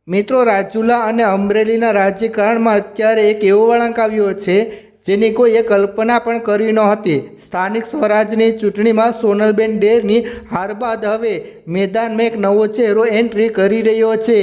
મિત્રો, રાજુલા અને અમરેલીના રાજકારણમાં અત્યારે એક એવો વળાંક આવ્યો છે જેની કોઈએ કલ્પના પણ કરી નહોતી। સ્થાનિક સ્વરાજની ચૂંટણીમાં સોનલબેન ડેરની હાર બાદ હવે મેદાનમાં એક નવો ચહેરો એન્ટ્રી કરી રહ્યો છે।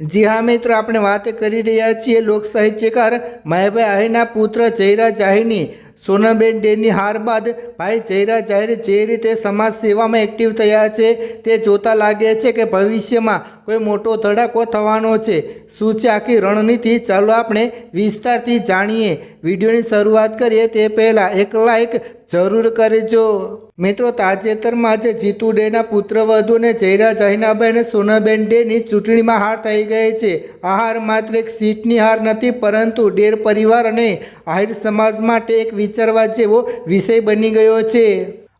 જી હા મિત્રો, આપણે વાત કરી રહ્યા છીએ લોક સાહિત્યકાર માયાભાઈ આહીરના પુત્ર જયરાજ આહીની। સોનલબેન ડેરની હાર બાદ ભાઈ જયરાજ આહીર જે રીતે સમાજ સેવામાં એક્ટિવ થયા છે તે જોતા લાગે છે કે ભવિષ્યમાં કોઈ મોટો ધડાકો થવાનો છે। શું છે આખી રણનીતિ, ચાલો આપણે વિસ્તારથી જાણીએ। વિડીયોની શરૂઆત કરીએ તે પહેલાં એક લાઈક જરૂર કરજો। મિત્રો, તાજેતરમાં જ જીતુ ડેના પુત્રવધુ અને જયરાજ આહીના બહેન સોનલબેન ડેની ચૂંટણીમાં હાર થઈ ગઈ છે। આ હાર માત્ર એક સીટની હાર નથી, પરંતુ ડેર પરિવાર અને આહિર સમાજ માટે એક વિચારવા જેવો વિષય બની ગયો છે।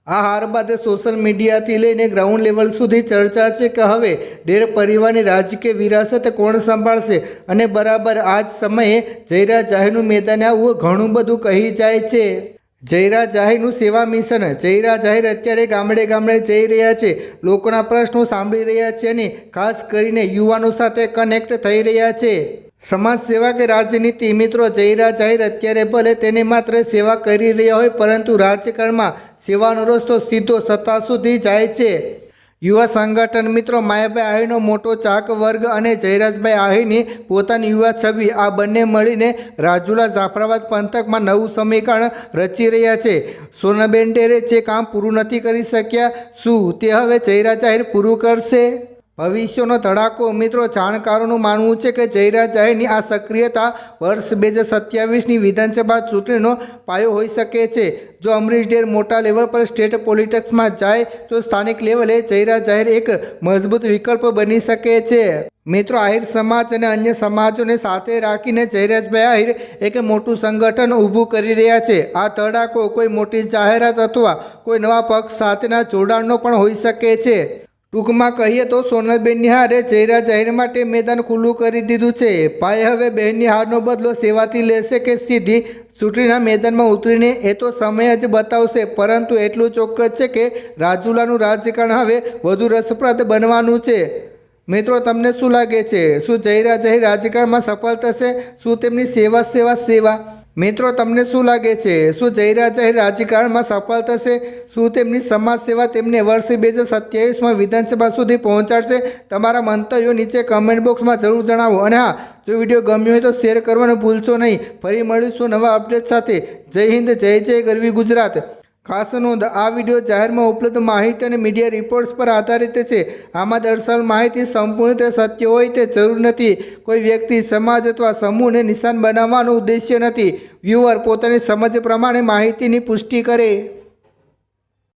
આ હાર બાદ સોશિયલ મીડિયાથી લઈને ગ્રાઉન્ડ લેવલ સુધી ચર્ચા છે કે હવે ડેર પરિવારની રાજકીય વિરાસત કોણ સંભાળશે અને બરાબર આ જ સમયે જયરાજ આહીરનું મેદાને આવવું ઘણું બધું કહી જાય છે। જયરાજ આહીરનું સેવા મિશન। જયરાજ આહીર અત્યારે ગામડે ગામડે જઈ રહ્યા છે, લોકોના પ્રશ્નો સાંભળી રહ્યા છે અને ખાસ કરીને યુવાનો સાથે કનેક્ટ થઈ રહ્યા છે। સમાજ સેવા કે રાજનીતિ? મિત્રો, જયરાજ આહીર અત્યારે ભલે તેને માત્ર સેવા કરી રહ્યા હોય, પરંતુ રાજકારણમાં સેવાનો રસ્તો સીધો સત્તા સુધી જાય છે। યુવા સંગઠન મિત્રો, માયાભાઈ આહીરનો મોટો ચાક વર્ગ અને જયરાજભાઈ આહીરની પોતાની યુવા છબી, આ બંને મળીને રાજુલા જાફરાબાદ પંથકમાં નવું સમીકરણ રચી રહ્યા છે। સોનલબેન ડેરે જે કામ પૂરું નથી કરી શક્યા, શું તે હવે જયરાજ આહીર પૂરું કરશે? ભવિષ્યનો ધડાકો? મિત્રો, જાણકારોનું માનવું છે કે જયરાજ આહીરની આ સક્રિયતા વર્ષ 2027ની વિધાનસભા ચૂંટણીનો પાયો હોઈ શકે છે। જો અમરીશ ડેર મોટા લેવલ પર સ્ટેટ પોલિટિક્સમાં જાય તો સ્થાનિક લેવલે જયરાજ આહીર એક મજબૂત વિકલ્પ બની શકે છે। મિત્રો, આહિર સમાજ અને અન્ય સમાજોને સાથે રાખીને જયરાજભાઈ આહીર એક મોટું સંગઠન ઊભું કરી રહ્યા છે। આ ધડાકો કોઈ મોટી જાહેરાત અથવા કોઈ નવા પક્ષ સાથેના જોડાણનો પણ હોઈ શકે છે। ટૂંકમાં કહીએ તો સોનલબેનની હારે જયરાજ આહીર માટે મેદાન ખુલ્લું કરી દીધું છે। ભાઈ હવે બહેનની હારનો બદલો સેવાથી લેશે કે સીધી ચૂંટણીના મેદાનમાં ઉતરીને, એ તો સમય જ બતાવશે, પરંતુ એટલું ચોક્કસ છે કે રાજુલાનું રાજકારણ હવે વધુ રસપ્રદ બનવાનું છે। મિત્રો, તમને શું લાગે છે? શું જયરાજ આહીર રાજકારણમાં સફળ થશે? શું તેમની સેવા? મિત્રો, તમને શું લાગે છે? શું જયરાજ આહીર રાજકારણમાં સફળ થશે? શું તેમની સમાજ સેવા તેમને વર્ષ 2027માં વિધાનસભા સુધી પહોંચાડશે? તમારા મંતવ્યો નીચે કમેન્ટ બોક્સમાં જરૂર જણાવો। અને હા, જો વિડીયો ગમ્યો હોય તો શેર કરવાનું ભૂલશો નહીં। ફરી મળીશું નવા અપડેટ સાથે। જય હિન્દ, જય ગરવી ગુજરાત। ખાસ નોંધ, આ વિડીયો જાહેરમાં ઉપલબ્ધ માહિતી અને મીડિયા રિપોર્ટ્સ પર આધારિત છે। આમાં દર્શાવેલ માહિતી સંપૂર્ણ રીતે સત્ય હોય તે જરૂર નથી। કોઈ વ્યક્તિ, સમાજ અથવા સમૂહને નિશાન બનાવવાનો ઉદ્દેશ્ય નથી। વ્યુઅર પોતાની સમજ પ્રમાણે માહિતીની પુષ્ટિ કરે।